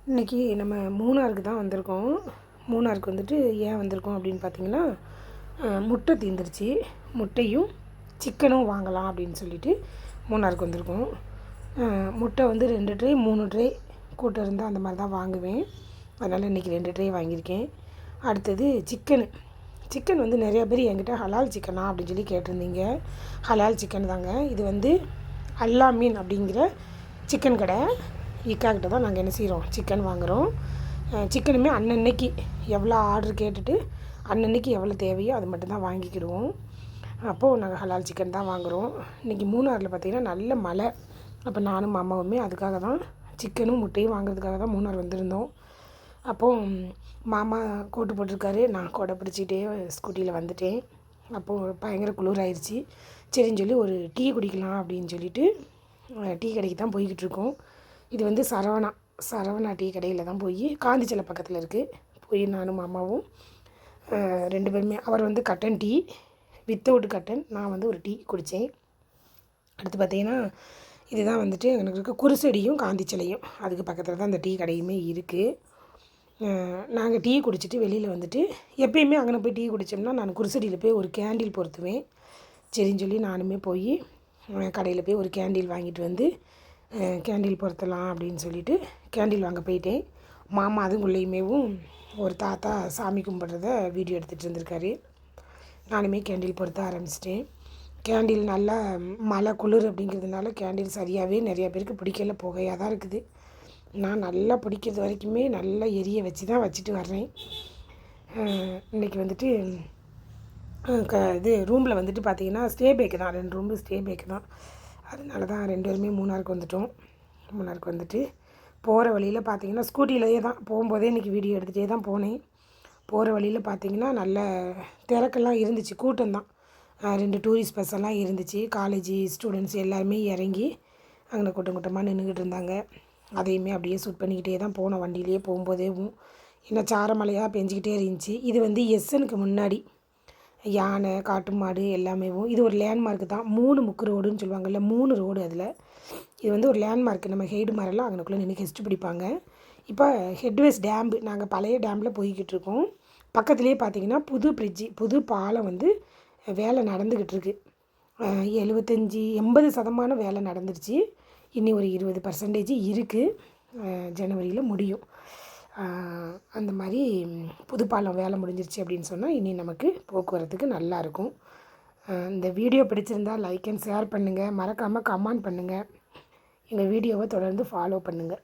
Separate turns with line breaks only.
இன்றைக்கி நம்ம மூணாருக்கு தான் வந்திருக்கோம். மூணாருக்கு வந்துட்டு ஏன் வந்திருக்கோம் அப்படின்னு பார்த்தீங்கன்னா, முட்டை தீர்ந்துருச்சு. முட்டையும் சிக்கனும் வாங்கலாம் அப்படின்னு சொல்லிட்டு மூணாருக்கு வந்திருக்கோம். முட்டை வந்து 2 ட்ரே 3 ட்ரே கூட்டம் இருந்தால் அந்த மாதிரி தான் வாங்குவேன். அதனால் இன்றைக்கி 2 ட்ரே வாங்கியிருக்கேன். அடுத்தது சிக்கன் வந்து நிறையா பேர் என்கிட்ட ஹலால் சிக்கனா அப்படின்னு சொல்லி கேட்டிருந்தீங்க. ஹலால் சிக்கன் தாங்க. இது வந்து அல்லா மீன் அப்படிங்கிற சிக்கன் கடை இக்கா கிட்ட தான் நாங்கள் என்ன செய்கிறோம், சிக்கன் வாங்குகிறோம். சிக்கனுமே அன்னன்னைக்கு எவ்வளோ ஆர்டர் கேட்டுட்டு அன்னன்னைக்கு எவ்வளோ தேவையோ அது மட்டும் தான் வாங்கிக்கிடுவோம். அப்போது நாங்கள் ஹலால் சிக்கன் தான் வாங்குகிறோம். இன்றைக்கி மூணாறில் பார்த்திங்கன்னா நல்ல மழை. அப்போ நானும் மாமாவுமே அதுக்காக தான் சிக்கனும் முட்டையும் வாங்குறதுக்காக தான் மூணார் வந்திருந்தோம். அப்போது மாமா கோட்டு போட்டிருக்காரு, நான் கொடை பிடிச்சிக்கிட்டே ஸ்கூட்டியில் வந்துட்டேன். அப்போது பயங்கர குளிர் ஆயிடுச்சு. சரின்னு சொல்லி ஒரு டீ குடிக்கலாம் அப்படின்னு சொல்லிட்டு டீ கடைக்கு தான் போய்கிட்டு இருக்கோம். இது வந்து சரவணா டீ கடையில் தான் போய் காந்திச்சிலை பக்கத்தில் இருக்குது. போய் நானும் மாமாவும் 2 பேருமே, அவர் வந்து கட்டன் டீ வித்தவுட் கட்டன், நான் வந்து ஒரு டீ குடித்தேன். அடுத்து பார்த்திங்கன்னா இதுதான் வந்துட்டு எனக்கு இருக்க குருசடியும் காந்திச்சிலையும் அதுக்கு பக்கத்தில் தான் அந்த டீ கடையுமே இருக்குது. நாங்கள் டீ குடிச்சிட்டு வெளியில் வந்துட்டு எப்பயுமே அங்கே போய் டீ குடித்தோம்னா நான் குருசடியில் போய் ஒரு கேண்டில் பொருத்துவேன். சரின்னு சொல்லி நானுமே போய் கடையில் போய் ஒரு கேண்டில் வாங்கிட்டு வந்து கேண்டில் பொருத்தலாம் அப்படின்னு சொல்லிட்டு கேண்டில் வாங்க போயிட்டேன். மாமா அதுங்குள்ளேயுமேவும் ஒரு தாத்தா சாமி கும்பிட்றத வீடியோ எடுத்துகிட்டு இருந்திருக்காரு. நானுமே கேண்டில் பொருத்த ஆரம்பிச்சிட்டேன். கேண்டில் நல்லா மழை குளிர் அப்படிங்கிறதுனால கேண்டில் சரியாகவே நிறையா பேருக்கு பிடிக்கல, புகையாக தான் இருக்குது. நான் நல்லா பிடிக்கிறது வரைக்குமே நல்லா எரிய வச்சு தான் வச்சுட்டு வர்றேன். இன்றைக்கி வந்துட்டு இது ரூமில் வந்துட்டு பார்த்திங்கன்னா ஸ்டே பேக்கு தான், 2 ரூம்பு ஸ்டே பேக்கு தான். அதனால தான் 2 பேருமே மூணாருக்கு வந்துட்டோம். மூணாருக்கு வந்துட்டு போகிற வழியில் பார்த்திங்கன்னா ஸ்கூட்டிலேயே தான் போகும்போதே இன்றைக்கி வீடியோ எடுத்துகிட்டே தான் போனேன். போகிற வழியில் பார்த்திங்கன்னா நல்ல திறக்கெல்லாம் இருந்துச்சு, கூட்டம்தான். 2 டூரிஸ்ட் பஸ்ஸெல்லாம் இருந்துச்சு. காலேஜ் ஸ்டூடெண்ட்ஸ் எல்லாருமே இறங்கி அங்கே கூட்டம் கூட்டமாக நின்றுக்கிட்டு இருந்தாங்க. அதையுமே அப்படியே ஷூட் பண்ணிக்கிட்டே தான் போனோம் வண்டியிலேயே போகும்போதேவும். இன்னும் சாரமழையாக பெஞ்சிக்கிட்டே இருந்துச்சு. இது வந்து எஸ்எனுக்கு முன்னாடி யானை காட்டு மாடு எல்லாமேவும். இது ஒரு லேண்ட்மார்க்கு தான். 3 முக்கு ரோடுன்னு சொல்லுவாங்கள்ல, 3 ரோடு. அதில் இது வந்து ஒரு லேண்ட்மார்க்கு. நம்ம ஹெய்டு மாரெல்லாம் அங்கனக்குள்ளே நின்று ஹெஸ்ட்டு பிடிப்பாங்க. இப்போ ஹெட்வேஸ் டேம்பு, நாங்கள் பழைய டேமில் போய்கிட்டு இருக்கோம். பக்கத்துலேயே பார்த்திங்கன்னா புது பிரிட்ஜு, புது பாலம் வந்து வேலை நடந்துக்கிட்டு இருக்குது. 75-80% வேலை நடந்துருச்சு. இனி ஒரு 20% இருக்குது. ஜனவரியில் முடியும். அந்த மாதிரி புதுப்பாலம் வேலை முடிஞ்சிருச்சு அப்படின்னு சொன்னால் இனி நமக்கு போக்குவரத்துக்கு நல்லாயிருக்கும். இந்த வீடியோ பிடிச்சிருந்தால் லைக் அண்ட் ஷேர் பண்ணுங்கள். மறக்காமல் கமெண்ட் பண்ணுங்கள். எங்கள் வீடியோவை தொடர்ந்து ஃபாலோ பண்ணுங்கள்.